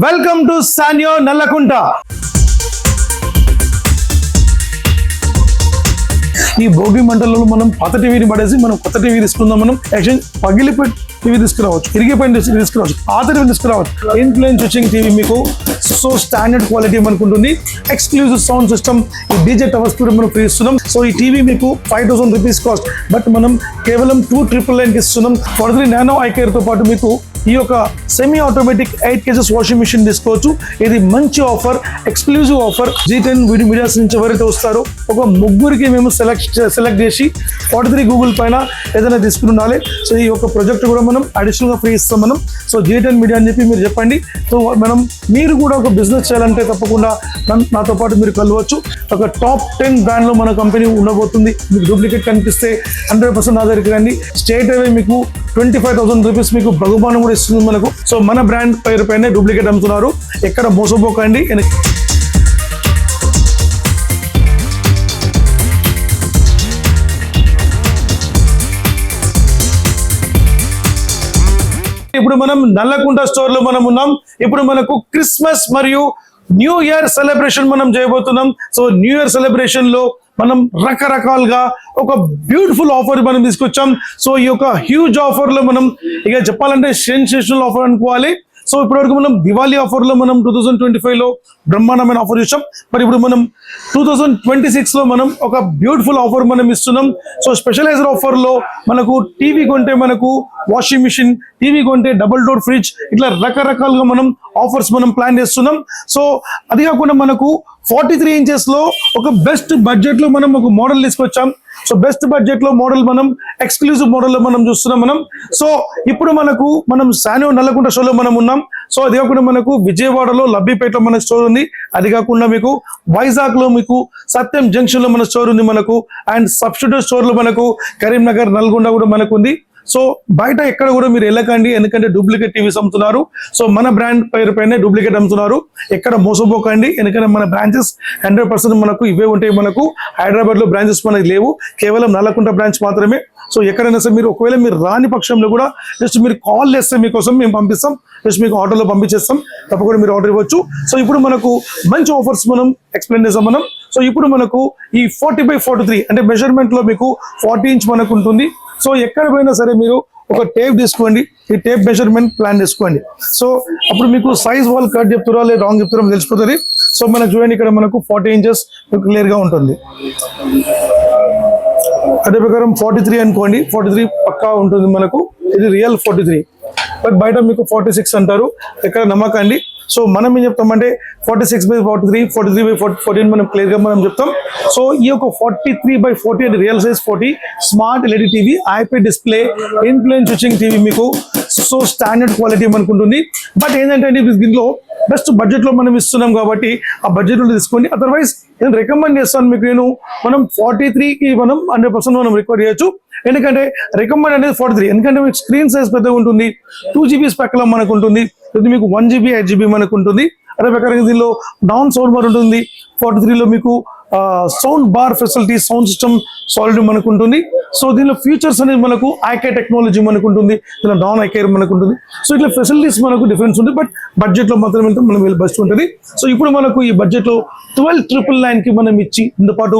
Welcome to సానియో Nallakunta. ఈ భోగి మంటలలో మనం పాత టీవీని పడేసి మనం కొత్త టీవీ తీసుకుందాం. మనం ఎక్స్చేంజ్ పగిలిపోయి టీవీ తీసుకురావచ్చు, ఇరిగిపోయిన తీసుకురావచ్చు, పాత టీవీ తీసుకురావచ్చు. ఇన్ఫ్లుయెన్స్ స్విచ్చింగ్ టీవీ మీకు సో స్టాండర్డ్ క్వాలిటీ మనకు ఉంటుంది. ఎక్స్క్లూజివ్ సౌండ్ సిస్టమ్, ఈ డీజే టవర్స్ కూడా మనం ఫ్రీ ఇస్తున్నాం. సో ఈ టీవీ మీకు 5000 రూపీస్ కాస్ట్, బట్ మనం కేవలం 2,999 ఇస్తున్నాం. 43 నానో ఐ కేర్ తో పాటు మీకు ఈ యొక్క semi automatic 8 kgs washing machine తీసుకోవచ్చు. ఇది మంచి offer, exclusive offer. G10 medias నుంచి ఎవరైతే వస్తారో ఒక ముగ్గురికి మేము సెలెక్ట్ చేసి 43 గూగుల్ పైన ఏదైనా తీసుకుని ఉండాలి. సో ఈ యొక్క ప్రాజెక్ట్ కూడా మనం అడిషనల్గా ఫ్రీ ఇస్తాం మనం. సో G10 మీడియా అని చెప్పి మీరు చెప్పండి. సో మీరు కూడా ఒక బిజినెస్ చేయాలంటే తప్పకుండా నాతో పాటు మీరు కలవచ్చు. ఒక టాప్ 10 బ్రాండ్లో మన కంపెనీ ఉండబోతుంది. మీకు డూప్లికేట్ కనిపిస్తే 100% నా దగ్గరికి రండి. స్ట్రేట్ అవే మీకు 25,000 రూపీస్ మీకు బహుమానం కూడా ఇస్తుంది మనకు. సో మన బ్రాండ్ పేరు పైన డూప్లికేట్ అమ్ముతున్నారు, ఎక్కడ మోసపోకండి. ఇప్పుడు మనం నల్లకుంట స్టోర్ లో మనం ఉన్నాం. ఇప్పుడు మనకు క్రిస్మస్ మరియు న్యూ ఇయర్ సెలబ్రేషన్ మనం చేయబోతున్నాం. సో న్యూ ఇయర్ సెలబ్రేషన్ లో మనం రకరకాలుగా ఒక బ్యూటిఫుల్ ఆఫర్ మనం తీసుకొచ్చాం. సో ఈ యొక్క హ్యూజ్ ఆఫర్ లో మనం ఇక చెప్పాలంటే సెన్సేషనల్ ఆఫర్ అనుకోవాలి. సో ఇప్పటివరకు మనం దివాళీ ఆఫర్ లో మనం 2025 లో బ్రహ్మాండమైన ఆఫర్ ఇచ్చాం. మరి ఇప్పుడు మనం 2026 లో మనం ఒక బ్యూటిఫుల్ ఆఫర్ మనం ఇస్తున్నాం. సో స్పెషలైజ్డ్ ఆఫర్ లో మనకు టీవీ కొంటే మనకు వాషింగ్ మిషన్, టీవీ కొంటే డబుల్ డోర్ ఫ్రిడ్జ్, ఇట్లా రకరకాలుగా మనం ఆఫర్స్ మనం ప్లాన్ చేస్తున్నాం. సో అది కాకుండా మనకు 43 inches లో ఒక బెస్ట్ బడ్జెట్ లో మనం ఒక మోడల్ తీసుకొచ్చాం. సో బెస్ట్ బడ్జెట్ లో మోడల్ మనం ఎక్స్క్లూజివ్ మోడల్ లో మనం చూస్తున్నాం మనం. సో ఇప్పుడు మనం సానియో నల్లకుంట షోలో మనం ఉన్నాం. సో అది కాకుండా మనకు విజయవాడలో లబ్బిపేటలో మన స్టోర్ ఉంది. అది కాకుండా మీకు వైజాగ్ లో మీకు సత్యం జంక్షన్ లో మన స్టోర్ ఉంది మనకు. అండ్ సబ్స్టిట్యూట్ స్టోర్ లో మనకు కరీంనగర్, నల్గొండ కూడా మనకు ఉంది. సో బయట ఎక్కడ కూడా మీరు వెళ్ళకండి, ఎందుకంటే డూప్లికేట్ టీవీస్ అమ్ముతున్నారు. సో మన బ్రాండ్ పేరు పైన డూప్లికేట్ అమ్ముతున్నారు, ఎక్కడ మోసపోకండి. ఎందుకంటే మన బ్రాంచెస్ 100% మనకు ఇవే ఉంటాయి. మనకు హైదరాబాద్ లో బ్రాంచెస్ మనకి లేవు, కేవలం నల్లకుంట బ్రాంచ్ మాత్రమే. సో ఎక్కడైనా సరే మీరు ఒకవేళ మీరు రాని పక్షంలో కూడా జస్ట్ మీరు కాల్ చేస్తే మీకోసం మేము పంపిస్తాం, జస్ట్ మీకు ఆర్డర్లో పంపించేస్తాం, తప్పకుండా మీరు ఆర్డర్ ఇవ్వచ్చు. సో ఇప్పుడు మనకు మంచి ఆఫర్స్ మనం ఎక్స్ప్లెయిన్ చేస్తాం మనం. సో ఇప్పుడు మనకు ఈ 40/43 అంటే మెజర్మెంట్ లో మీకు 40 inch మనకు ఉంటుంది. సో ఎక్కడ పోయినా సరే మీరు ఒక టేప్ తీసుకోండి, ఈ టేప్ మెజర్మెంట్ ప్లాన్ చేసుకోండి. సో అప్పుడు మీకు సైజ్ వాళ్ళు కట్ చెప్తారా లేదా రాంగ్ చెప్తారో తెలిసిపోతుంది. సో మనకు చూడండి, ఇక్కడ మనకు 40 inches క్లియర్ గా ఉంటుంది. అదే ప్రకారం 43 అనుకోండి, 43 పక్కా ఉంటుంది మనకు. ఇది రియల్ 43, బట్ బయట మీకు 46 అంటారు, ఎక్కడ నమ్మకండి. సో మనం ఏం చెప్తామంటే 46/43, 43/14 మనం క్లియర్ గా మనం చెప్తాం. సో ఈ యొక్క 43/40 అంటే real size 40 smart LED TV, IP display, influence switching TV మీకు సో స్టాండర్డ్ క్వాలిటీ మనకు ఉంటుంది. బట్ ఏంటంటే దీంట్లో బెస్ట్ బడ్జెట్ లో మనం ఇస్తున్నాం కాబట్టి ఆ బడ్జెట్ లో తీసుకోండి. అదర్వైజ్ నేను రికమెండ్ చేస్తాను మీకు. మనం 43కి మనం 100% మనం రికార్డ్ చేయొచ్చు. ఎందుకంటే రికమెండ్ అనేది 43, ఎందుకంటే మీకు స్క్రీన్ సైజ్ పెద్దగా ఉంటుంది. 2 GB స్పెక్లం మనకు ఉంటుంది, మీకు 1 GB 8 GB మనకు ఉంటుంది. అదే ప్రకారంగా దీనిలో డౌన్ సౌండ్ బార్ ఉంటుంది. 43లో మీకు sound bar facility, sound system solid మనకు ఉంటుంది. సో దీనిలో ఫీచర్స్ అనేది మనకు ఐకే టెక్నాలజీ మనకు ఉంటుంది, దీనిలో నాన్ ఐకేర్ మనకు ఉంటుంది. సో ఇట్లా ఫెసిలిటీస్ మనకు డిఫరెన్స్ ఉంది, బట్ బడ్జెట్ లో మాత్రం మనం బెస్ట్ ఉంటుంది. సో ఇప్పుడు మనకు ఈ బడ్జెట్ లో 12,999కి మనం ఇచ్చి దీంతో పాటు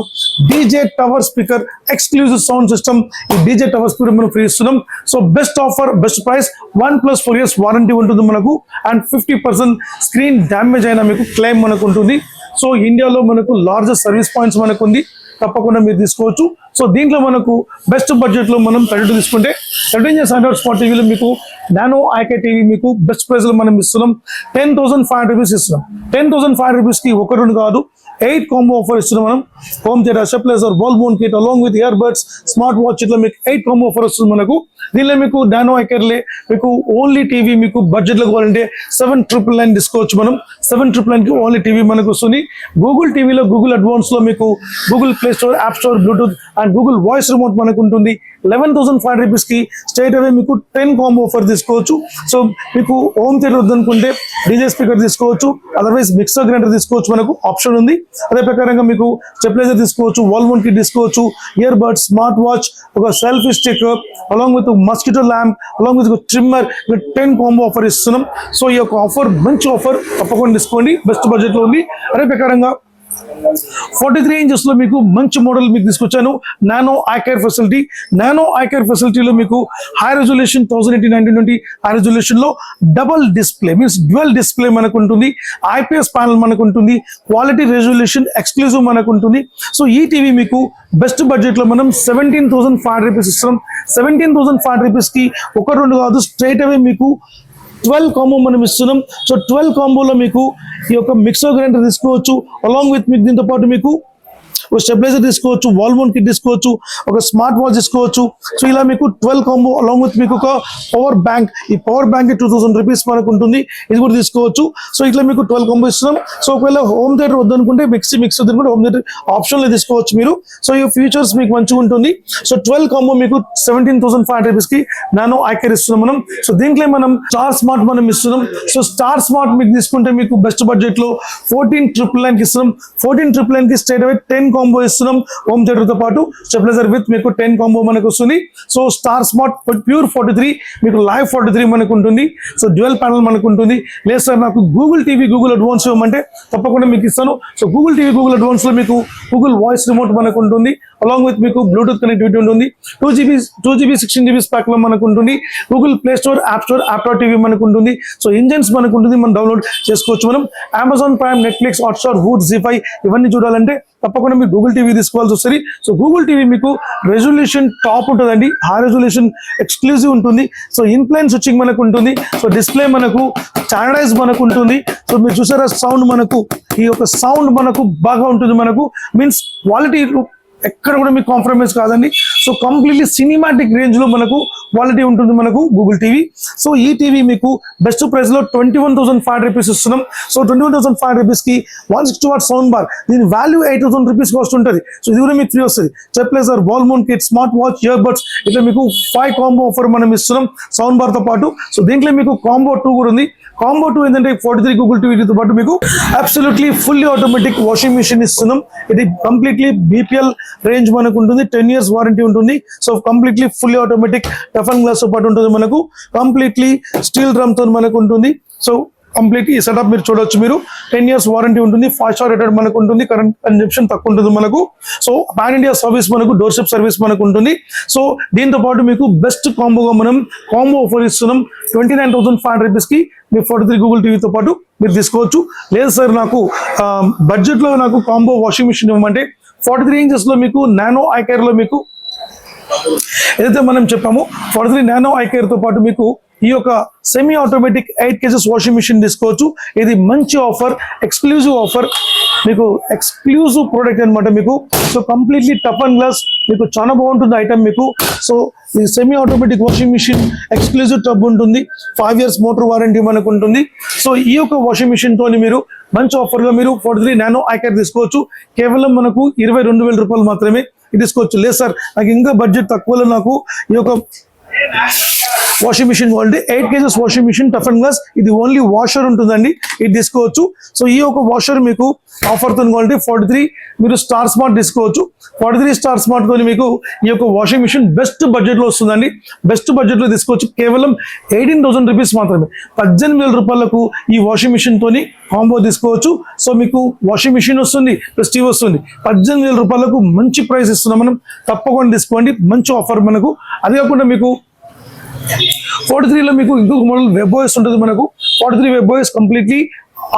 DJ tower speaker, exclusive sound system, ఈ డీజే టవర్ స్పీకర్ మనం ఫ్రీ ఇస్తున్నాం. So best offer, best price, 1+4 years warranty ఉంటుంది మనకు. అండ్ 50% స్క్రీన్ డ్యామేజ్ అయినా మీకు క్లెయిమ్ మనకు ఉంటుంది. సో ఇండియాలో మనకు లార్జెస్ట్ సర్వీస్ పాయింట్స్ మనకు ఉంది, తప్పకుండా మీరు తీసుకోవచ్చు. సో దీంట్లో మనకు బెస్ట్ బడ్జెట్ లో మనం 32 తీసుకుంటే 13 inches Android స్మార్ట్ టీవీలో మీకు నానో ఐకే టీవీ మీకు బెస్ట్ ప్రైస్ లో మనం ఇస్తున్నాం. 10,500 రూపీస్ ఇస్తున్నాం. 10,500 రూపీస్ కి 1 కాదు 8 కాంబో ఆఫర్ ఇస్తున్నాం మనం. Home theatre, stabiliser, ball mount kit along with ear buds, smart watch, ఇట్లా మీకు 8 కాంబో ఆఫర్ వస్తుంది మనకు. దీనిలో మీకు నానో ఐకేర్లే మీకు ఓన్లీ టీవీ మీకు బడ్జెట్ లో కావాలంటే 7,999 తీసుకోవచ్చు మనం. 7,999కి ఓన్లీ టీవీ మనకు వస్తుంది. గూగుల్ టీవీలో గూగుల్ అడ్వాన్స్ లో మీకు Google play store, app store, Bluetooth and Google voice remote మనకు ఉంటుంది. 11,500 rupees కి స్ట్రైట్ అవే మీకు 10 కాంబో ఆఫర్ తీసుకోవచ్చు. సో మీకు హోమ్ థియేటర్ వద్దనుకుంటే డీజే స్పీకర్ తీసుకోవచ్చు, అదర్వైజ్ మిక్సర్ గ్రైండర్ తీసుకోవచ్చు, మనకు ఆప్షన్ ఉంది. అదే ప్రకారంగా మీకు స్టెబిలైజర్ తీసుకోవచ్చు, వాల్ మౌంట్ కిట్ తీసుకోవచ్చు, ఇయర్ బడ్స్, స్మార్ట్ వాచ్, ఒక selfie stick along with mosquito lamp, along with trimmer, 10 combo offer ఇస్తున్నాం. సో ఈ యొక్క ఆఫర్ మంచి ఆఫర్, తప్పకుండా తీసుకోండి, బెస్ట్ బడ్జెట్ లో ఉంది. అదే ప్రకారంగా 43 ఇంచెస్ లో మీకు మంచి మోడల్ మీకు తీసుకొచ్చాను, nano eye care facility. Nano eye care ఫెసిలిటీలో మీకు high resolution 1080x1920 high resolution లో double display means dual display మనకు ఉంటుంది, ఐపీఎస్ ప్యానల్ మనకు ఉంటుంది, క్వాలిటీ రెజల్యూషన్ ఎక్స్క్లూజివ్ మనకు ఉంటుంది. సో ఈ టీవీ మీకు బెస్ట్ బడ్జెట్ లో మనం 17,500 రూపీస్ ఇస్తున్నాం. 17,500 రూపీస్ కి ఒక రెండు కాదు, స్ట్రైట్ అవే మీకు 12 కాంబో మనం ఇస్తున్నాం. సో 12 కాంబోలో మీకు ఈ యొక్క మిక్సర్ గ్రైండర్ తీసుకోవచ్చు, అలాంగ్ విత్ మీకు దీంతో పాటు మీకు ఒక స్టెబిలైజర్ తీసుకోవచ్చు, వాల్ మౌంట్ కిట్ తీసుకోవచ్చు, ఒక స్మార్ట్ వాచ్ తీసుకోవచ్చు. సో ఇలా మీకు 12 కాంబో అలాంగ్ విత్ మీకు ఒక పవర్ బ్యాంక్, ఈ పవర్ బ్యాంక్ 2,000 రూపీస్ మనకు ఉంటుంది, ఇది కూడా తీసుకోవచ్చు. సో ఇట్లా మీకు 12 కాంబో ఇస్తున్నాం. సో ఒకవేళ హోమ్ థియేటర్ వద్దనుకుంటే మిక్సీ వద్దనుకుంటే హోమ్ థియేటర్ ఆప్షన్లో తీసుకోవచ్చు మీరు. సో ఈ ఫీచర్స్ మీకు మంచిగా ఉంటుంది. సో 12 కాంబో మీకు 17,500 రూపీస్ కి నానో ఐ కేర్ ఇస్తున్నాం మనం. సో దీంట్లో మనం స్టార్ స్మార్ట్ మనం ఇస్తున్నాం. సో స్టార్ స్మార్ట్ మీకు తీసుకుంటే మీకు బెస్ట్ బడ్జెట్ లో 14,999 కి ఇస్తున్నాం. 14,999 కి స్ట్రైట్ అవే 10 కాంబో ఇస్తున్నాం. హోమ్ థియేటర్ తో పాటు స్టెబిలైజర్ విత్ మీకు 10 కాంబో మనకు వస్తుంది. సో స్టార్ స్మార్ట్ ప్యూర్ 43 మీకు లైవ్ 43 మనకు ఉంటుంది. సో డ్యూయల్ ప్యానల్ మనకు ఉంటుంది. లేదు సార్ నాకు గూగుల్ టీవీ గూగుల్ అడ్వాన్స్ ఇవ్వమంటే తప్పకుండా మీకు ఇస్తాను. So Google TV Google advance లో మీకు గూగుల్ వాయిస్ రిమోట్ మనకు ఉంటుంది, అలాంగ్ విత్ మీకు బ్లూటూత్ కనెక్టివిటీ ఉంటుంది. 2GB 16GB ప్యాక్ లో మనకు ఉంటుంది. Google play store, app store, app TV మనకు ఉంటుంది. సో ఇంజన్స్ మనకు ఉంటుంది, మనం డౌన్లోడ్ చేసుకోవచ్చు. మనం అమెజాన్ ప్రైమ్, నెట్ఫ్లిక్స్, హాట్స్టార్, వూడ్, జీ5 ఇవన్నీ చూడాలంటే తప్పకుండా మీకు గూగుల్ టీవీ తీసుకోవాల్సి వస్తుంది. సో గూగుల్ టీవీ మీకు రెజల్యూషన్ టాప్ ఉంటుందండి, హై రెజల్యూషన్ ఎక్స్క్లూజివ్ ఉంటుంది. సో ఇన్ప్లైన్ స్విచ్చింగ్ మనకు ఉంటుంది. సో డిస్ప్లే మనకు స్టాండర్డైజ్ మనకు ఉంటుంది. సో మీరు చూసారా సౌండ్ మనకు, ఈ యొక్క సౌండ్ మనకు బాగా ఉంటుంది, మనకు మీన్స్ క్వాలిటీ ఎక్కడ కూడా మీకు కాంప్రమైజ్ కాదండి. సో కంప్లీట్లీ సినిమాటిక్ రేంజ్ లో మనకు క్వాలిటీ ఉంటుంది మనకు గూగుల్ టీవీ. సో ఈ టీవీ మీకు బెస్ట్ ప్రైస్ లో 21,500 రూపీస్ ఇస్తున్నాం. సో 21,500 రూపీస్ కి 160 వాట్ సౌండ్ బార్, దీని వాల్యూ 8,000 రూపీస్ కాస్ట్ ఉంటుంది. సో ఇది కూడా మీకు ఫ్రీ వస్తుంది. Stabiliser, wall mount kit, smart watch, ear buds, ఇట్లా మీకు 5 కాంబో ఆఫర్ మనం ఇస్తున్నాం సౌండ్ బార్ తో పాటు. సో దీంట్లో మీకు కాంబో 2 కూడా ఉంది. కాంబో 2 ఏంటంటే 43 గూగుల్ టీవీతో పాటు మీకు absolutely fully automatic washing machine ఇస్తున్నాం. ఇది కంప్లీట్లీ బీపీఎల్ రేంజ్ మనకు ఉంటుంది, 10 years వారంటీ ఉంటుంది. సో కంప్లీట్లీ ఫుల్లీ ఆటోమేటిక్ టఫన్ గ్లాస్ తో పాటు ఉంటుంది మనకు, కంప్లీట్లీ స్టీల్ డ్రమ్ తో మనకు ఉంటుంది. సో కంప్లీట్ ఈ సెటప్ మీరు చూడొచ్చు. మీరు 10 years వారంటీ ఉంటుంది, 5 star రేటెడ్ మనకు ఉంటుంది, కరెంట్ కన్జంప్షన్ తక్కువ ఉంటుంది మనకు. సో పాన్ ఇండియా సర్వీస్ మనకు, డోర్ స్టెప్ సర్వీస్ మనకు ఉంటుంది. సో దీంతో పాటు మీకు బెస్ట్ కాంబోగా మనం కాంబో ఆఫర్ ఇస్తున్నాం 29,500 రూపీస్ కి మీ 43 గూగుల్ టీవీతో పాటు మీరు తీసుకోవచ్చు. లేదు సార్ నాకు బడ్జెట్ లో నాకు కాంబో వాషింగ్ మిషన్ ఇవ్వమంటే 43 ఇంచెస్ లో మీకు నానో ఐ కేర్ లో మీకు ఏదైతే మనం చెప్పామో 43 నానో ఐ కేర్ తో పాటు మీకు ఈ యొక్క semi automatic 8 kgs washing machine తీసుకోవచ్చు. ఇది మంచి ఆఫర్, ఎక్స్క్లూజివ్ ఆఫర్, మీకు ఎక్స్క్లూజివ్ ప్రోడక్ట్ అనమాట మీకు. So completely toughened glass మీకు చాలా బాగుంటుంది ఐటమ్ మీకు. సో ఈ semi automatic washing machine exclusive tub ఉంటుంది, 5 years మోటార్ వారంటీ మనకు ఉంటుంది. సో ఈ యొక్క వాషింగ్ మిషన్ తోని మీరు మంచి ఆఫర్ గా మీరు 43 నానో ఐ కేర్ తీసుకోవచ్చు. కేవలం మనకు 22,000 రూపాయలు మాత్రమే ఇది తీసుకోవచ్చు. లేదు సార్ నాకు ఇంకా బడ్జెట్ తక్కువలో నాకు ఈ యొక్క washing machine quality 8 kgs washing machine toughened glass, ఇది ఓన్లీ వాషర్ ఉంటుందండి, ఇది తీసుకోవచ్చు. సో ఈ యొక్క వాషర్ మీకు ఆఫర్ తో క్వాలిటీ 43 మీరు స్టార్ స్మార్ట్ తీసుకోవచ్చు. 43 స్టార్ స్మార్ట్ తోని మీకు ఈ యొక్క వాషింగ్ మిషన్ బెస్ట్ బడ్జెట్ లో వస్తుందండి, బెస్ట్ బడ్జెట్ లో తీసుకోవచ్చు. కేవలం 18,000 రూపీస్ మాత్రమే, 18,000 రూపాయలకు ఈ వాషింగ్ మిషన్ తోని కాంబో తీసుకోవచ్చు. సో మీకు వాషింగ్ మిషన్ వస్తుంది ప్లస్ టీవీ వస్తుంది, 18,000 రూపాయలకు మంచి ప్రైస్ ఇస్తున్నాం మనం, తప్పకుండా తీసుకోండి, మంచి ఆఫర్ మనకు. అది కాకుండా మీకు 43 లో మీకు ఇంకొక మోడల్ వెబ్ ఓఎస్ ఉంటుంది మనకు. 43 web OS completely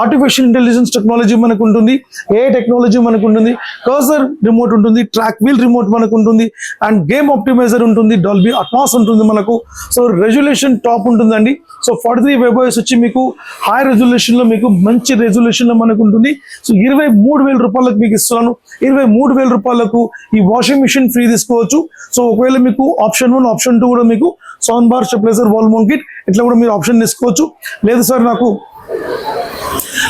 artificial intelligence technology మనకు ఉంటుంది, ఏ టెక్నాలజీ మనకు ఉంటుంది, కర్సర్ రిమోట్ ఉంటుంది, ట్రాక్ వీల్ రిమోట్ మనకు ఉంటుంది, అండ్ గేమ్ ఆప్టిమైజర్ ఉంటుంది, డాల్బీ అట్మాస్ ఉంటుంది మనకు. సో రెజల్యూషన్ టాప్ ఉంటుందండి. సో 43 వెబ్ ఓఎస్ వచ్చి మీకు హై రెజల్యూషన్ లో మీకు మంచి రెజల్యూషన్ లో మనకు ఉంటుంది. సో 23,000 రూపాయలకు మీకు ఇస్తున్నాను. 23,000 రూపాయలకు ఈ వాషింగ్ మిషన్ ఫ్రీ తీసుకోవచ్చు. సో ఒకవేళ మీకు ఆప్షన్ 1 ఆప్షన్ 2 కూడా మీకు sound bar, stabiliser, wall mount kit ఇట్లా కూడా మీరు ఆప్షన్ తీసుకోవచ్చు. లేదు సార్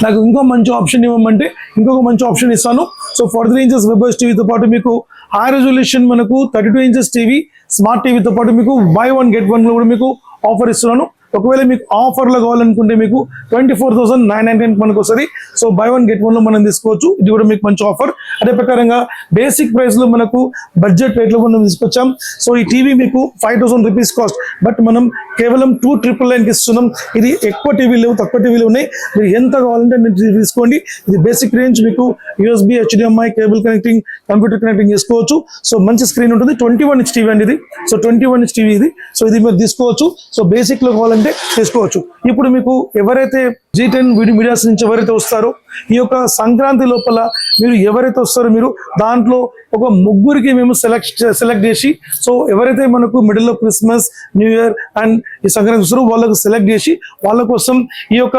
నాకు ఇంకో మంచి ఆప్షన్ ఇవ్వమంటే ఇంకొక మంచి ఆప్షన్ ఇస్తాను. సో 43 ఇంచెస్ వెబ్ ఓఎస్ టీవీతో పాటు మీకు హై రెజల్యూషన్ మనకు 32 ఇంచెస్ టీవీ స్మార్ట్ టీవీతో పాటు మీకు buy one get one లో కూడా మీకు ఆఫర్ ఇస్తున్నాను. ఒకవేళ మీకు ఆఫర్లో కావాలనుకుంటే మీకు 24,999 మనకు వస్తుంది. So by one get one లో మనం తీసుకోవచ్చు. ఇది కూడా మీకు మంచి ఆఫర్. అదే ప్రకారంగా బేసిక్ ప్రైస్ లో మనకు బడ్జెట్ రేట్ లో మనం తీసుకొచ్చాం. సో ఈ టీవీ మీకు 5,000 రూపీస్ కాస్ట్, బట్ మనం కేవలం 2,999 కి ఇస్తున్నాం. ఇది ఎక్కువ టీవీ లేవు, తక్కువ టీవీలు ఉన్నాయి. మీరు ఎంత కావాలంటే మీరు తీసుకోండి. ఇది బేసిక్ రేంజ్ మీకు USB, HDMI, cable connecting, computer connecting చేసుకోవచ్చు. సో మంచి స్క్రీన్ ఉంటుంది. 21 ఇంచ్ టీవీ అండి ఇది. సో 21 ఇంచ్ టీవీ ఇది. సో ఇది మీరు తీసుకోవచ్చు. సో బేసిక్ లో కావాలంటే తీసుకోవచ్చు. ఇప్పుడు మీకు ఎవరైతే G10 మీడియాస్ నుంచి ఎవరైతే వస్తారో ఈ యొక్క సంక్రాంతి లోపల మీరు ఎవరైతే వస్తారో మీరు దాంట్లో ఒక ముగ్గురికి మేము సెలెక్ట్ చేసి, సో ఎవరైతే మనకు మిడిల్ లో క్రిస్మస్, న్యూ ఇయర్ అండ్ ఈ సంక్రాంతి వస్తారో వాళ్ళకు సెలెక్ట్ చేసి వాళ్ళ కోసం ఈ యొక్క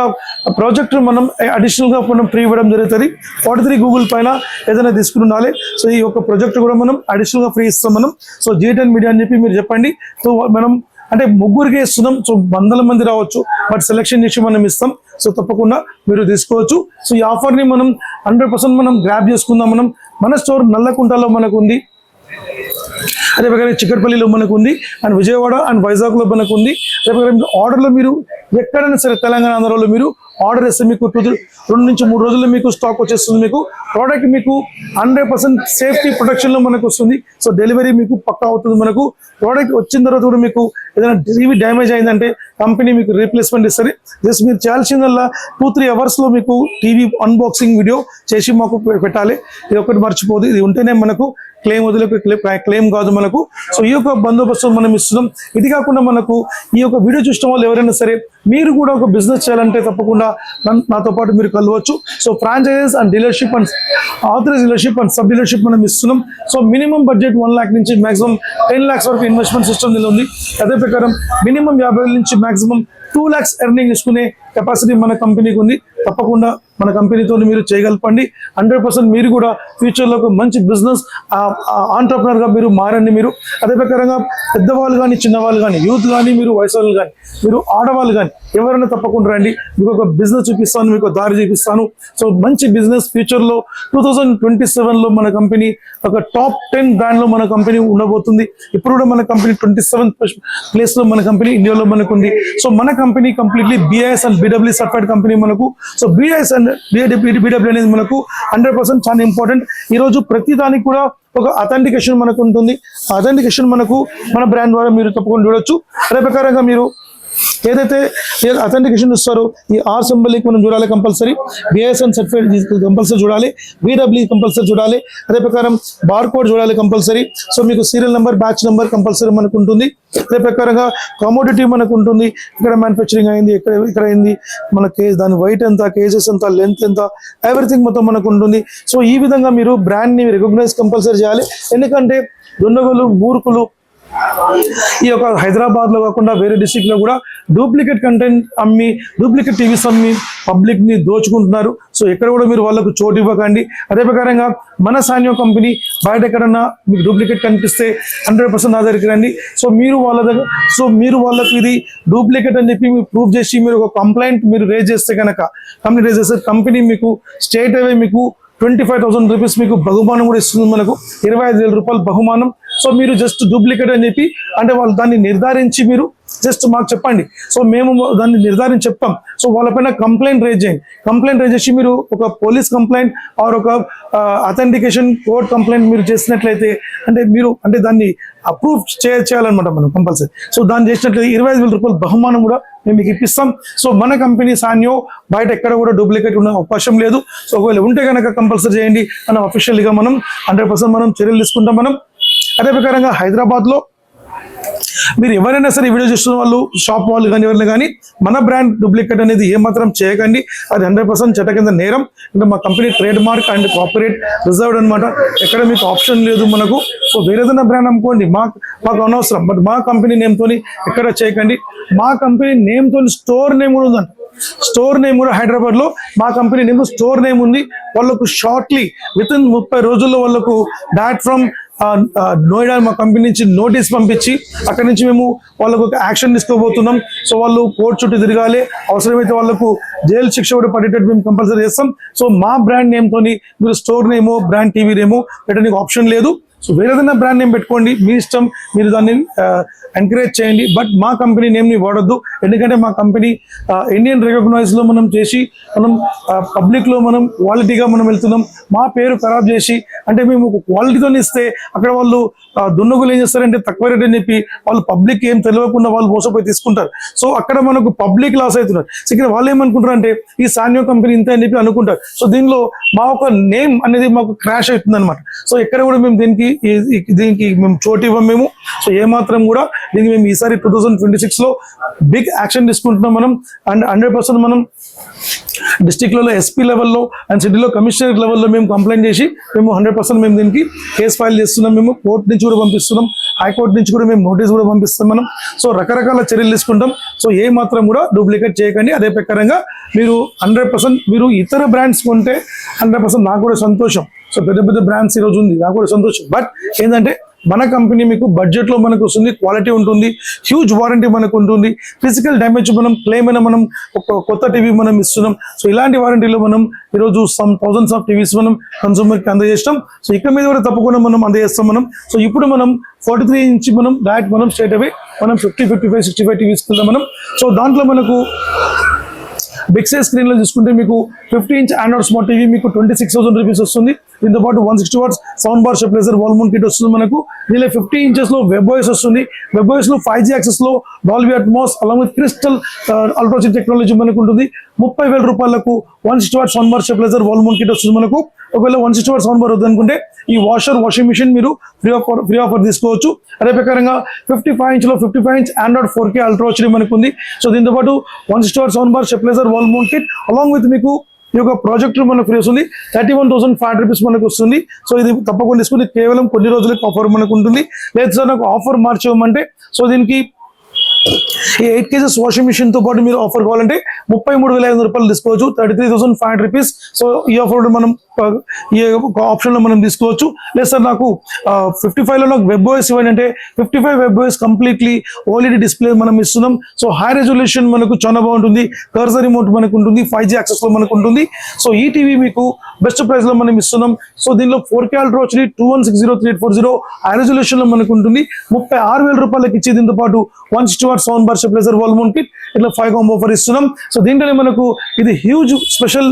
ప్రాజెక్ట్ మనం అడిషనల్ గా మనం ఫ్రీ ఇవ్వడం జరుగుతుంది. 43 గూగుల్ పైన ఏదైనా తీసుకుని ఉండాలి. సో ఈ యొక్క ప్రాజెక్ట్ కూడా మనం అడిషనల్ గా ఫ్రీ ఇస్తాం మనం. సో G10 మీడియా అని చెప్పి మీరు చెప్పండి. సో మనం అంటే ముగ్గురికి ఇస్తున్నాం. సో 100 మంది రావచ్చు, బట్ సెలెక్షన్ చేసి మనం ఇస్తాం. సో తప్పకుండా మీరు తీసుకోవచ్చు. సో ఈ ఆఫర్ ని మనం 100% మనం గ్రాప్ చేసుకుందాం. మన స్టోర్ నల్లకుంటలో మనకు ఉంది, అదే ప్రకారం చిక్కడపల్లిలో మనకు ఉంది, అండ్ విజయవాడ అండ్ వైజాగ్ లో మనకు ఉంది. అదే ప్రకారం ఆర్డర్లో మీరు ఎక్కడైనా సరే తెలంగాణ, ఆంధ్రలో మీరు ఆర్డర్ చేస్తే మీకు 2 నుంచి 3 రోజుల్లో మీకు స్టాక్ వచ్చేస్తుంది. మీకు ప్రోడక్ట్ మీకు 100% సేఫ్టీ ప్రొటెక్షన్ లో మనకు వస్తుంది. సో డెలివరీ మీకు పక్కా అవుతుంది. మనకు ప్రోడక్ట్ వచ్చిన తర్వాత కూడా మీకు ఏదైనా టీవీ డ్యామేజ్ అయిందంటే కంపెనీ మీకు రీప్లేస్మెంట్ ఇస్తుంది. జస్ట్ మీరు చేయాల్సిందల్లా 2-3 అవర్స్ లో మీకు టీవీ అన్బాక్సింగ్ వీడియో చేసి మాకు పెట్టాలి. ఇది ఒకటి మర్చిపోదు. ఇది ఉంటేనే మనకు క్లెయిమ్ క్లెయిమ్ కాదు మనకు. సో ఈ యొక్క బందోబస్తు మనం ఇస్తున్నాం. ఇది కాకుండా మనకు ఈ యొక్క వీడియో చూసిన వాళ్ళు ఎవరైనా సరే మీరు కూడా ఒక బిజినెస్ చేయాలంటే తప్పకుండా నాతో పాటు మీరు కలవచ్చు. So franchises and dealership and authorise dealership and sub dealership మనం ఇస్తున్నాం. సో మినిమం బడ్జెట్ 1 lakh నుంచి మాక్సిమం 10 lakhs వరకు ఇన్వెస్ట్మెంట్ సిస్టమ్ ఉంది. అదే ప్రకారం మినిమం 50,000 నుంచి మాక్సిమం 2 lakhs ఎర్నింగ్ తీసుకునే కెపాసిటీ మన కంపెనీకి ఉంది. తప్పకుండా మన కంపెనీతో మీరు చేయగలపండి. 100% మీరు కూడా ఫ్యూచర్లో ఒక మంచి బిజినెస్ ఆంటర్ప్రినర్ గా మీరు మారండి. మీరు అదే ప్రకారంగా పెద్దవాళ్ళు కానీ, చిన్నవాళ్ళు కానీ, యూత్ కానీ, మీరు వయసు వాళ్ళు కానీ, మీరు ఆడవాళ్ళు కానీ ఎవరైనా తప్పకుండా రండి. మీకు ఒక బిజినెస్ చూపిస్తాను, మీకు దారి చూపిస్తాను. సో మంచి బిజినెస్ ఫ్యూచర్లో 2027లో మన కంపెనీ ఒక టాప్ 10 బ్రాండ్ లో మన కంపెనీ ఉండబోతుంది. ఇప్పుడు కూడా మన కంపెనీ 27th ప్లేస్ లో మన కంపెనీ ఇండియాలో మనకు ఉంది. సో మన company completely BIS and BW certified company మనకు. సో BIS అండ్ BW అనేది మనకు 100% చాలా ఇంపార్టెంట్. ఈ రోజు ప్రతి దానికి కూడా ఒక అథెంటికేషన్ మనకు ఉంటుంది. అథెంటికేషన్ మనకు మన బ్రాండ్ ద్వారా మీరు తప్పకుండా చూడొచ్చు. అదే ప్రకారంగా మీరు ఏదైతే అథెంటికేషన్ ఇస్తారో ఈ ఆర్ సింబల్కి మనం చూడాలి compulsory. BIS and certified compulsory చూడాలి. BW కంపల్సరీ చూడాలి. అదే ప్రకారం బార్ కోడ్ చూడాలి కంపల్సరీ. సో మీకు serial number, batch number compulsory మనకు ఉంటుంది. అదే ప్రకారంగా కమోడిటీ మనకు ఉంటుంది. ఇక్కడ మ్యానుఫ్యాక్చరింగ్ అయింది, ఇక్కడ అయింది, మన కేజ్ దాని వైట్ ఎంత, కేజెస్ ఎంత, లెంత్ ఎంత, ఎవ్రీథింగ్ మొత్తం మనకు ఉంటుంది. సో ఈ విధంగా మీరు బ్రాండ్ ని రికగ్నైజ్ కంపల్సరీ చేయాలి. ఎందుకంటే దొండగలు, మూర్ఖులు ఈ యొక్క హైదరాబాద్ లో కాకుండా వేరే డిస్ట్రిక్ట్ లో కూడా డూప్లికేట్ కంటెంట్ అమ్మి, డూప్లికేట్ టీవీస్ అమ్మి పబ్లిక్ ని దోచుకుంటున్నారు. సో ఎక్కడ కూడా మీరు వాళ్ళకు చోటు ఇవ్వకండి. అదే ప్రకారంగా మన సాన్యో కంపెనీ బయట ఎక్కడన్నా మీకు డూప్లికేట్ కనిపిస్తే 100% నా దగ్గరికి రండి. సో మీరు వాళ్ళకు ఇది డూప్లికేట్ అని చెప్పి మీరు ప్రూవ్ చేసి మీరు ఒక కంప్లైంట్ మీరు రేజ్ చేస్తే కనుక కంపెనీ మీకు స్టేట్ అవే మీకు 25,000 రూపీస్ మీకు బహుమానం కూడా ఇస్తుంది. మనకు 25,000 రూపాయలు బహుమానం. సో మీరు జస్ట్ డూప్లికేట్ అని చెప్పి అంటే వాళ్ళు దాన్ని నిర్ధారించి మీరు జస్ట్ మాకు చెప్పండి. సో మేము దాన్ని నిర్ధారించి చెప్తాం. సో వాళ్ళపైన కంప్లైంట్ రేజ్ చేయండి. కంప్లైంట్ రేజ్ చేసి మీరు ఒక పోలీస్ కంప్లైంట్ ఆర్ ఒక అథెంటికేషన్ కోర్ట్ కంప్లైంట్ మీరు చేసినట్లయితే అంటే దాన్ని అప్రూవ్ చేయాలన్నమాట మనం కంపల్సరీ. సో దాన్ని చేసినట్లయితే 25,000 రూపాయలు బహుమానం కూడా మేము మీకు ఇప్పిస్తాం. సో మన కంపెనీ సాన్యో బయట ఎక్కడ కూడా డూప్లికేట్ ఉన్న అవకాశం లేదు. సో ఒకవేళ ఉంటే కనుక కంపల్సరీ చేయండి. మనం అఫీషియల్గా మనం 100% మనం చర్యలు తీసుకుంటాం మనం. అదే ప్రకారంగా హైదరాబాద్లో మీరు ఎవరైనా సరే వీడియో చూస్తున్న వాళ్ళు, షాప్ వాళ్ళు కానీ ఎవరైనా కానీ మన బ్రాండ్ డూప్లికేట్ అనేది ఏమాత్రం చేయకండి. అది 100% చట్ట కింద నేరం. అంటే మా company trade mark and copyright reserved అనమాట. ఎక్కడ మీకు ఆప్షన్ లేదు మనకు. సో వేరేదైనా బ్రాండ్ అమ్ముకోండి, మాకు అనవసరం. బట్ మా కంపెనీ నేమ్తో ఎక్కడ చేయకండి. మా కంపెనీ నేమ్తో స్టోర్ నేమ్ కూడా ఉందంట. స్టోర్ నేమ్ కూడా హైదరాబాద్ లో మా కంపెనీ నేమ్ స్టోర్ నేమ్ ఉంది. వాళ్ళకు షార్ట్లీ విత్ ఇన్ 30 రోజుల్లో వాళ్ళకు డైరెక్ట్ ఫ్రమ్ నోయిడా మా కంపెనీ నుంచి నోటీస్ పంపించి అక్కడి నుంచి మేము వాళ్ళకు ఒక యాక్షన్ తీసుకోబోతున్నాం. సో వాళ్ళు కోర్టు చుట్టూ తిరగాలి. అవసరమైతే వాళ్ళకు జైలు శిక్ష కూడా పడేటట్టు మేము కంపల్సరీ చేస్తాం. సో మా బ్రాండ్ నేమ్తోని మీరు స్టోర్ నేమో బ్రాండ్ టీవీ నేమో పెట్టడానికి ఆప్షన్ లేదు. సో వేరేదైనా బ్రాండ్ నేమ్ పెట్టుకోండి, మీ ఇష్టం, మీరు దాన్ని ఎంకరేజ్ చేయండి. బట్ మా కంపెనీ నేమ్ని వాడొద్దు. ఎందుకంటే మా కంపెనీ ఇండియన్ రికగ్నైజ్లో మనం చేసి మనం పబ్లిక్లో మనం క్వాలిటీగా మనం వెళ్తున్నాం. మా పేరు ఖరాబ్ చేసి అంటే మేము క్వాలిటీతో ఇస్తే అక్కడ వాళ్ళు దున్నగులు ఏం చేస్తారంటే తక్కువ రేట్ అని చెప్పి వాళ్ళు పబ్లిక్ ఏం తెలియకుండా వాళ్ళు మోసపోయి తీసుకుంటారు. సో అక్కడ మనకు పబ్లిక్ లాస్ అవుతున్నారు. సో ఇక్కడ వాళ్ళు ఏమనుకుంటారు అంటే ఈ సాన్యో కంపెనీ ఇంత అని చెప్పి అనుకుంటారు. సో దీనిలో మా ఒక నేమ్ అనేది మాకు క్రాష్ అవుతుంది అనమాట. సో ఎక్కడ కూడా మేము దీనికి మేము చోటు ఇవ్వం మేము. సో ఏమాత్రం కూడా దీనికి మేము ఈసారి 2026లో బిగ్ యాక్షన్ తీసుకుంటున్నాం మనం. అండ్ 100% మనం డిస్ట్రిక్ట్లలో ఎస్పీ లెవెల్లో అండ్ సిటీలో కమిషనర్ లెవెల్లో మేము కంప్లైంట్ చేసి మేము 100% మేము దీనికి కేసు ఫైల్ చేస్తున్నాం. మేము కోర్టు నుంచి కూడా పంపిస్తున్నాం, హైకోర్టు నుంచి కూడా మేము నోటీస్ కూడా పంపిస్తాం మనం. సో రకరకాల చర్యలు తీసుకుంటాం. సో ఏ మాత్రం కూడా డూప్లికేట్ చేయకండి. అదే ప్రకారంగా మీరు 100% మీరు ఇతర బ్రాండ్స్ కొంటే 100% నాకు కూడా సంతోషం. సో పెద్ద పెద్ద బ్రాండ్స్ ఈరోజు ఉంది, నాకు కూడా సంతోషం. బట్ ఏంటంటే మన కంపెనీ మీకు బడ్జెట్లో మనకు వస్తుంది, క్వాలిటీ ఉంటుంది, హ్యూజ్ వారంటీ మనకు ఉంటుంది, ఫిజికల్ డ్యామేజ్ మనం క్లెయిమ్ అయినా మనం ఒక కొత్త టీవీ మనం ఇస్తున్నాం. సో ఇలాంటి వారంటీలో మనం ఈరోజు సమ్ థౌజండ్స్ ఆఫ్ టీవీస్ మనం కన్సూమర్కి అందజేస్తాం. సో ఇక మీద కూడా తప్పకుండా మనం అందజేస్తాం మనం. సో ఇప్పుడు మనం 43 ఇంచ్ మనం డైరెక్ట్ మనం స్ట్రేట్ అవే మనం 50, 55, 65 టీవీస్కి వెళ్తాం మనం. సో దాంట్లో మనకు బిగ్ సైజ్ స్క్రీన్ లో చూసుకుంటే మీకు 50 ఇంచ్ ఆండ్రాయిడ్ స్మార్ట్ టీవీ మీకు 26,000 రూపీస్ వస్తుంది. దీంతో పాటు 160 watts sound bar stabiliser wall mount kit వస్తుంది మనకు. దీనిలో 50 ఇంచెస్ లో వెబ్ ఓఎస్ వస్తుంది. వెబ్ ఓఎస్ లో 5G యాక్సెస్ లో Dolby Atmos along with crystal ultra chip technology మనకు ఉంటుంది. 30,000 రూపాయలకు 160 watt sound bar stabiliser wall mount kit వస్తుంది మనకు. ఒకవేళ 160 వాట్ సౌండ్ బార్ వద్దనుకుంటే ఈ వాషింగ్ మిషన్ మీరు ఫ్రీ ఆఫర్ తీసుకోవచ్చు. అదే ప్రకారంగా 55 ఇంచ్ లో 55 inch Android 4K ultra HD మనకు ఉంది. సో దీంతో పాటు 160 watt sound bar stabiliser wall mount kit along with మీకు ఈ యొక్క ప్రాజెక్టర్ మనకు ఫ్రీ వస్తుంది. 31,500 రూపీస్ మనకు వస్తుంది. సో ఇది తప్పకుండా తీసుకుని కేవలం కొన్ని రోజులకి ఆఫర్ మనకు ఉంటుంది. లేదు సార్ నాకు ఆఫర్ మార్చేయమంటే సో దీనికి ఈ 8 kgs వాషింగ్ మిషన్ తో పాటు మీరు ఆఫర్ కావాలంటే 33,500 రూపాయలు తీసుకోవచ్చు, 33,500 రూపీస్. సో ఈ ఆఫర్ మనం ఈ ఆప్షన్ లో మనం తీసుకోవచ్చు. లేదు సార్ నాకు 55 లో నాకు వెబ్ ఓఎస్ ఇవ్వండి అంటే 55 web OS completely OLED display మనం ఇస్తున్నాం. సో హై రెజల్యూషన్ మనకు చాలా బాగుంటుంది, కర్సర్ రిమోట్ మనకు ఉంటుంది, 5G యాక్సెస్ లో మనకు ఉంటుంది. సో ఈ టీవీ మీకు బెస్ట్ ప్రైస్ లో మనం ఇస్తున్నాం. సో దీనిలో 4K ultra HD 21603840 high resolution లో మనకు ఉంటుంది. 36,000 రూపాయలకి ఇచ్చి దీంతో పాటు 160 watt sound bar stabiliser wall mount kit ఇట్లా 5 కాంబో ఆఫర్ ఇస్తున్నాం. సో దీంట్లోనే మనకు ఇది హ్యూజ్ స్పెషల్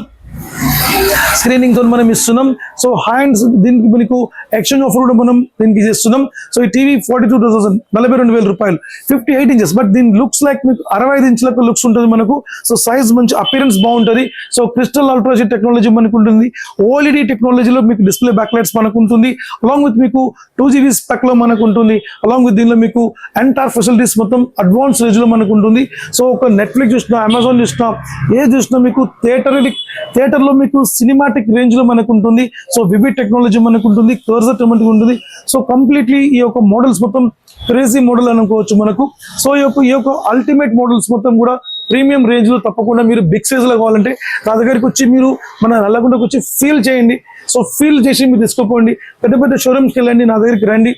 స్క్రీనింగ్ తో మనం ఇస్తున్నాం. సో హ్యాండ్స్ దీనికి మనకు ఎక్స్చేంజ్ ఆఫర్ కూడా మనం దీనికి చేస్తున్నాం. సో ఈ టీవీ 42,000 42,000 రూపాయలు 58 ఇంచెస్. బట్ దీని లుక్స్ లైక్ మీకు 65 ఇంచులకు లుక్స్ ఉంటుంది మనకు. సో సైజ్ మంచి అపిరెన్స్ బాగుంటుంది. సో క్రిస్టల్ అల్ట్రాజిట్ టెక్నాలజీ మనకు ఉంటుంది. ఓఎల్ఈడి టెక్నాలజీలో మీకు డిస్ప్లే బ్యాక్ లైట్స్ మనకు ఉంటుంది. అలాంగ్ విత్ మీకు 2GB స్పెక్ లో మనకు ఉంటుంది. అలాంగ్ విత్ దీనిలో మీకు ఎంటైర్ ఫెసిలిటీస్ మొత్తం అడ్వాన్స్ రేంజ్ లో మనకు ఉంటుంది. సో ఒక నెట్ఫ్లిక్స్ చూసినా, అమెజాన్ చూసినా, ఏ చూసినా మీకు థియేటర్లో మీకు సినిమాటిక్ రేంజ్ లో మనకు ఉంటుంది. సో వివిడ్ టెక్నాలజీ మనకు ఉంటుంది, కర్సర్ టెక్నాలజీ ఉంటుంది. సో కంప్లీట్లీ ఈ యొక్క మోడల్స్ మొత్తం క్రేజీ మోడల్ అనుకోవచ్చు మనకు. సో ఈ యొక్క అల్టిమేట్ మోడల్స్ మొత్తం కూడా ప్రీమియం రేంజ్ లో తప్పకుండా మీరు బిగ్ సైజ్ లో కావాలంటే నా దగ్గరికి వచ్చి మీరు మన నల్లగొండకు వచ్చి ఫీల్ చేయండి. సో ఫీల్ చేసి మీరు తీసుకోపోండి. పెద్ద పెద్ద షోరూమ్స్కి వెళ్ళండి, నా దగ్గరికి రండి,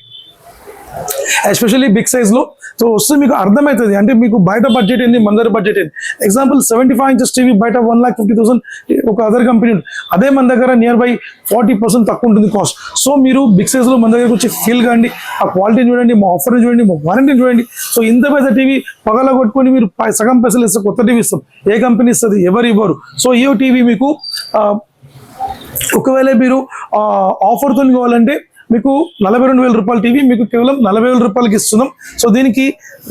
ఎస్పెషల్లీ బిగ్ సైజ్ లో. సో వస్తే మీకు అర్థమవుతుంది అంటే మీకు బయట బడ్జెట్ ఏంది, మన దగ్గర బడ్జెట్ ఏంది. ఎగ్జాంపుల్ 75 ఇంచెస్ టీవీ బయట 1,50,000 ఒక అదర్ కంపెనీ ఉంటుంది. అదే మన దగ్గర నియర్ బై 40% తక్కువ ఉంటుంది కాస్ట్. సో మీరు బిగ్ సైజ్ లో మన దగ్గరకు వచ్చి ఫీల్ కాండి, ఆ క్వాలిటీని చూడండి, మా ఆఫర్ని చూడండి, మా వారంటీని చూడండి. సో ఇంత పెద్ద టీవీ పగల కొట్టుకొని మీరు సగం పైసలు ఇస్తే కొత్త టీవీ ఇస్తాం. ఏ కంపెనీ ఇస్తుంది? ఎవరు ఇవ్వరు. సో ఈ టీవీ మీకు ఒకవేళ మీరు ఆఫర్తో కావాలంటే మీకు 42,000 రూపాయల టీవీ మీకు కేవలం 40,000 రూపాయలకి ఇస్తున్నాం. సో దీనికి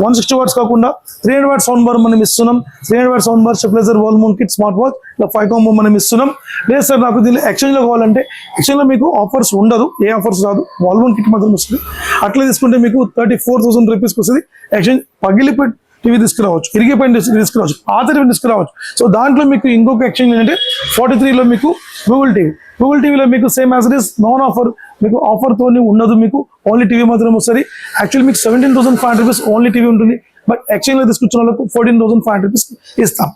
160 వాట్స్ కాకుండా 300 వాట్ సౌండ్ బార్ మనం ఇస్తున్నాం. 300 what sound bar stabiliser wall mount kit smart watch ఇలా 5 కాంబో మనం ఇస్తున్నాం. లేదు సార్ నాకు దీనిలో ఎక్స్చేంజ్ లో కావాలంటే ఎక్స్చేంజ్ లో మీకు ఆఫర్స్ ఉండదు, ఏ ఆఫర్స్ రాదు, వాల్ మౌంట్ కిట్ మాత్రం వస్తుంది. అట్లా తీసుకుంటే మీకు 34,000 రూపీస్కి వస్తుంది. ఎక్స్చేంజ్ పగిలిపోయి టీవీ తీసుకురావచ్చు, ఇరిగిపోయిన తీసుకురావచ్చు, పాత టీవీ తీసుకురావచ్చు. సో దాంట్లో మీకు ఇంకొక ఎక్స్చేంజ్ ఏంటంటే 43లో మీకు గూగుల్ టీవీలో మీకు same as it is non offer, మీకు ఆఫర్తో ఉండదు, మీకు ఓన్లీ టీవీ మాత్రం వస్తుంది. యాక్చువల్లీ మీకు 17,500 రూపీస్ ఓన్లీ టీవీ ఉంటుంది. బట్ ఎక్స్చేంజ్లో తీసుకొచ్చిన వాళ్ళకు 14,500 రూపీస్ ఇస్తాం.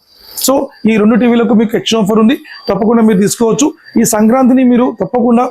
సో ఈ 2 టీవీలకు మీకు ఎక్స్చేంజ్ ఆఫర్ ఉంది, తప్పకుండా మీరు తీసుకోవచ్చు. ఈ సంక్రాంతిని మీరు తప్పకుండా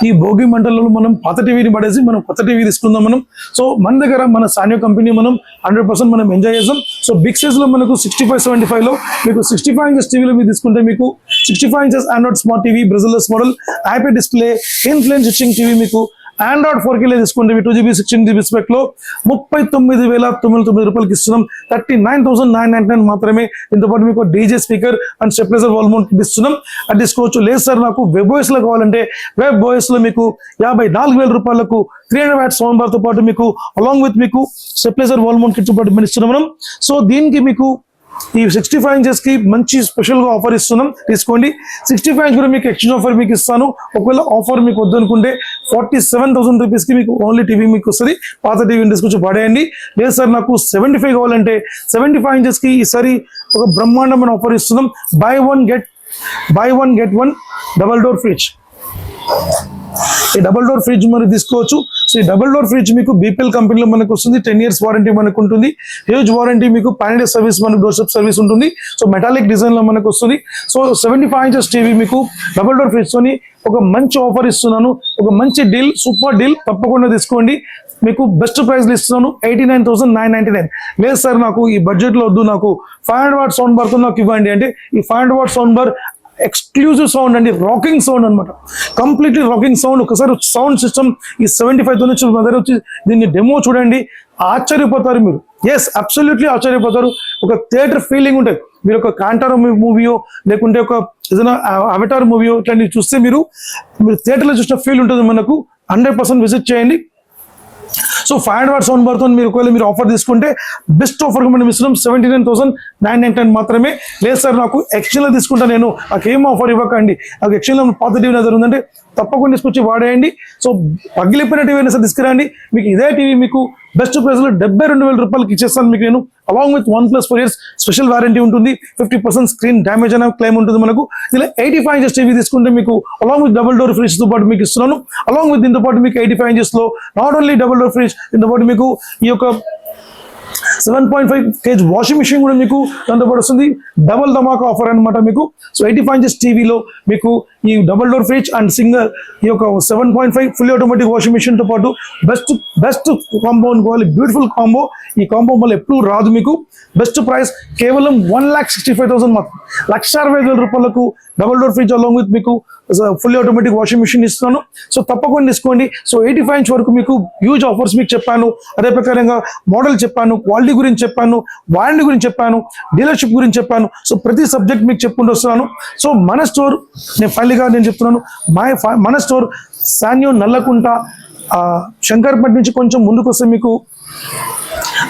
ఈ భోగి మంటలలో మనం పాత టీవీని పడేసి మనం కొత్త టీవీ తీసుకుందాం మనం. సో మన దగ్గర మన సాన్యో కంపెనీ మనం 100% మనం ఎంజాయ్ చేద్దాం. సో బిగ్ సైజ్ లో మనకు 6575 లో మీకు 65 ఇంచెస్ టీవీలో మీరు తీసుకుంటే మీకు 65 inches Android smart TV బ్రెజిల్లెస్ model IP display influence switching TV మీకు ఆండ్రాయిడ్ 4K తీసుకుంటే 2GB 16GB స్పెక్ లో 39,999 రూపాయలకి ఇస్తున్నాం. 39,999 మాత్రమే. దీంతో పాటు మీకు DJ speaker and stabiliser wall mount ఇస్తున్నాం. అది తీసుకోవచ్చు. లేదు సార్ నాకు వెబ్ ఓఎస్ లో కావాలంటే వెబ్ ఓఎస్ లో మీకు 54,000 రూపాయలకు 300 వాట్ సౌండ్ బార్ తో పాటు మీకు అలాంగ్ విత్ మీకు స్టెబిలైజర్ వాల్ మౌంట్ కిట్ తో పాటు మనం ఇస్తున్నాం మనం. సో దీనికి మీకు ఈ 65 ఇంచెస్ కి మంచి స్పెషల్ గా ఆఫర్ ఇస్తున్నాం, తీసుకోండి. 65 ఇంచ్ కూడా మీకు ఎక్స్చేంజ్ ఆఫర్ మీకు ఇస్తాను. ఒకవేళ ఆఫర్ మీకు వద్దనుకుంటే 47,000 రూపీస్ కి మీకు ఓన్లీ టీవీ మీకు వస్తుంది. పాత టీవీని తీసుకొచ్చి పడేయండి. లేదు సార్ నాకు 75 కావాలంటే 75 ఇంచెస్ కి ఈసారి ఒక బ్రహ్మాండమైన ఆఫర్ ఇస్తున్నాం. By one get one double door fridge. ఈ డబుల్ డోర్ ఫ్రిడ్జ్ మనం తీసుకోవచ్చు. సో ఈ డబుల్ డోర్ ఫ్రిడ్జ్ మీకు బీపీఎల్ కంపెనీలో మనకు వస్తుంది. 10 years వారంటీ మనకు ఉంటుంది. హ్యూజ్ వారంటీ మీకు 5 days సర్వీస్ మనకు డోర్ స్టెప్ సర్వీస్ ఉంటుంది. సో మెటాలిక్ డిజైన్ లో మనకు వస్తుంది. సో 75 ఇంచెస్ టీవీ మీకు డబుల్ డోర్ ఫ్రిడ్జ్ తోని ఒక మంచి ఆఫర్ ఇస్తున్నాను. ఒక మంచి డీల్, సూపర్ డీల్, తప్పకుండా తీసుకోండి. మీకు బెస్ట్ ప్రైస్ ఇస్తున్నాను 89,999. లేదు సార్ నాకు ఈ బడ్జెట్ లో వద్దు, నాకు 500 వాట్ సౌండ్ బార్ తో నాకు ఇవ్వండి అంటే ఈ 500 what sound bar exclusive sound అండి, రాకింగ్ సౌండ్ అనమాట, కంప్లీట్లీ రాకింగ్ సౌండ్. ఒకసారి సౌండ్ సిస్టమ్ ఈ 75 తో నుంచి దగ్గర వచ్చి దీన్ని డెమో చూడండి, ఆశ్చర్యపోతారు మీరు. ఎస్, అబ్సల్యూట్లీ ఆశ్చర్యపోతారు. ఒక థియేటర్ ఫీలింగ్ ఉంటుంది. మీరు ఒక కాంటారో మూవీయో లేకుంటే ఒక ఏదైనా అవతార్ మూవీయో ఇట్లాంటివి చూస్తే మీరు థియేటర్లో చూసిన ఫీల్ ఉంటుంది. మనకు 100% విజిట్ చేయండి. సో 500 వాట్ సౌండ్ బార్ తో మీరు ఒకవేళ మీరు ఆఫర్ తీసుకుంటే బెస్ట్ ఆఫర్ మనం ఇస్తున్నాం 79,999 మాత్రమే. లేదు సార్ నాకు ఎక్స్చేంజ్ లో తీసుకుంటా, నేను నాకేం ఆఫర్ ఇవ్వకండి, నాకు ఎక్స్చేంజ్ లో పాత టీవీ దగ్గర ఉందంటే తప్పకుండా తీసుకొచ్చి వాడేయండి. సో పగిలిపోయిన టీవీ అయినా సార్ తీసుకురండి. మీకు ఇదే టీవీ మీకు బెస్ట్ ప్రైస్ లో 72,000 రూపాయలకి ఇచ్చేస్తాను మీకు నేను. Along with 1+4 years special warranty ఉంటుంది. 50% స్క్రీన్ డ్యామేజ్ అనే క్లెయిమ్ ఉంటుంది మనకు. ఇలా 85 ఇంచెస్ టీవీ తీసుకుంటే మీకు along with double door fridge తో పాటు మీకు ఇస్తున్నాను. అలాంగ్ విత్ దీంతో పాటు మీకు 85 ఇంచెస్ లో not only double door fridge, దీంతో పాటు మీకు ఈ యొక్క 7.5 kg వాషింగ్ మిషన్ కూడా మీకు దాంతో పాటు వస్తుంది. డబల్ ధమాకా ఆఫర్ అనమాట మీకు. సో 85 ఇంచెస్ టీవీలో మీకు ఈ double door fridge and single ఈ యొక్క 7.5 ఫుల్లీ ఆటోమేటిక్ వాషింగ్ మిషన్ తో పాటు బెస్ట్ కాంబో అనుకోవాలి. Beautiful combo. ఈ కాంబో మళ్ళీ ఎప్పుడు రాదు మీకు. బెస్ట్ ప్రైస్ కేవలం 1,65,000 మాత్రం. 1,60,000 రూపాయలకు double door fridge along with మీకు ఫుల్లీ ఆటోమేటిక్ వాషింగ్ మిషన్ ఇస్తున్నాను. సో తప్పకుండా తీసుకోండి. సో 85 ఇంచ్ వరకు మీకు హ్యూజ్ ఆఫర్స్ మీకు చెప్పాను. అదే ప్రకారంగా మోడల్ చెప్పాను, క్వాలిటీ గురించి చెప్పాను, వారంటీ గురించి చెప్పాను, డీలర్షిప్ గురించి చెప్పాను. సో ప్రతి సబ్జెక్ట్ మీకు చెప్పుకుంటూ వస్తున్నాను. సో మన స్టోర్ నేను చెప్తున్నాను, మన స్టోర్ సాన్యో నల్లకుంట శంకర్పేట నుంచి కొంచెం ముందుకు వస్తే మీకు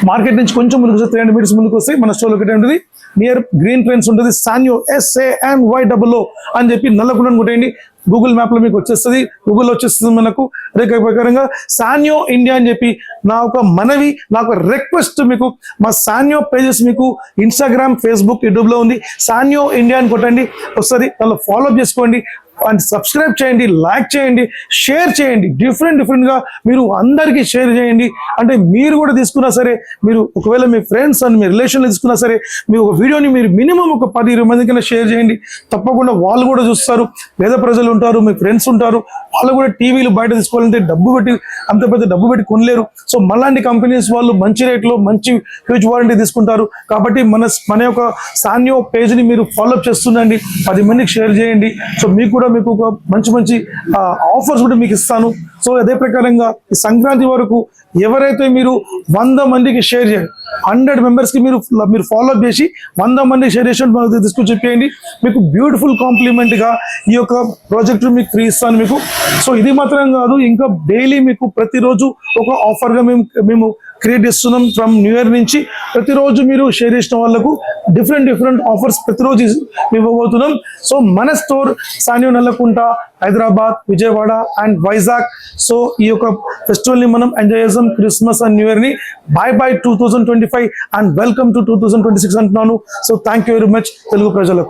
మార్కెట్ నుంచి కొంచెం ముందుకు వస్తే 300 meters ముందుకు వస్తే మన స్టోర్ ఒకటి ఉంటుంది. నియర్ గ్రీన్ ట్రెండ్స్ ఉంటుంది. సాన్యో SANYOO అని చెప్పి నల్లకుండ కొట్టేయండి. గూగుల్ మ్యాప్ లో మీకు వచ్చేస్తుంది, గూగుల్లో వచ్చేస్తుంది మనకు. అదే ప్రకారంగా సాన్యో ఇండియా అని చెప్పి నా ఒక మనవి, నా ఒక రిక్వెస్ట్, మీకు మా సాన్యో పేజెస్ మీకు ఇన్స్టాగ్రామ్, ఫేస్బుక్, యూట్యూబ్ లో ఉంది. సాన్యో ఇండియా అని కొట్టండి, వస్తుంది. దానిలో ఫాలో అప్ చేసుకోండి అండ్ సబ్స్క్రైబ్ చేయండి, లైక్ చేయండి, షేర్ చేయండి. డిఫరెంట్ గా మీరు అందరికీ షేర్ చేయండి. అంటే మీరు కూడా తీసుకున్నా సరే, మీరు ఒకవేళ మీ ఫ్రెండ్స్ అండ్ మీ రిలేషన్లో తీసుకున్నా సరే, మీ ఒక వీడియోని మీరు మినిమం ఒక 10-20 మందికైనా షేర్ చేయండి. తప్పకుండా వాళ్ళు కూడా చూస్తారు. పేద ప్రజలు ఉంటారు, మీ ఫ్రెండ్స్ ఉంటారు, వాళ్ళు కూడా టీవీలు బయట తీసుకోవాలంటే అంత పెద్ద డబ్బు పెట్టి కొనలేరు. సో మళ్ళాంటి కంపెనీస్ వాళ్ళు మంచి రేట్లో మంచి హ్యూజ్ వారంటీ తీసుకుంటారు. కాబట్టి మన యొక్క సాన్యో పేజ్ని మీరు ఫాలోఅప్ చేస్తుండండి, 10 మందికి షేర్ చేయండి. సో మీకు ఒక మంచి ఆఫర్స్ కూడా మీకు ఇస్తాను. సో అదే ప్రకారంగా ఈ సంక్రాంతి వరకు ఎవరైతే మీరు 100 మందికి షేర్ చేయండి, 100 members కి మీరు ఫాలోఅప్ చేసి 100 మందికి షేర్ చేసి తీసుకుని చెప్పేయండి. మీకు బ్యూటిఫుల్ కాంప్లిమెంట్ గా ఈ యొక్క ప్రాజెక్ట్ మీకు ఫ్రీ ఇస్తాను మీకు. సో ఇది మాత్రం కాదు, ఇంకా డైలీ మీకు ప్రతిరోజు ఒక ఆఫర్ గా మేము క్రియేట్ చేస్తున్నాం. ఫ్రమ్ న్యూ ఇయర్ నుంచి ప్రతిరోజు మీరు షేర్ చేసిన వాళ్ళకు డిఫరెంట్ ఆఫర్స్ ప్రతిరోజు ఇవ్వబోతున్నాం. సో మన store సాన్యో Nallakunta, Hyderabad, Vijayawada and Vizag. So ఈ యొక్క ఫెస్టివల్ ని మనం ఎంజాయ్ చేస్తాం, క్రిస్మస్ అండ్ న్యూ ఇయర్ ని. బై 2025 అండ్ వెల్కమ్ టు 2026 అంటున్నాను. So thank you very much Telugu ప్రజలకు.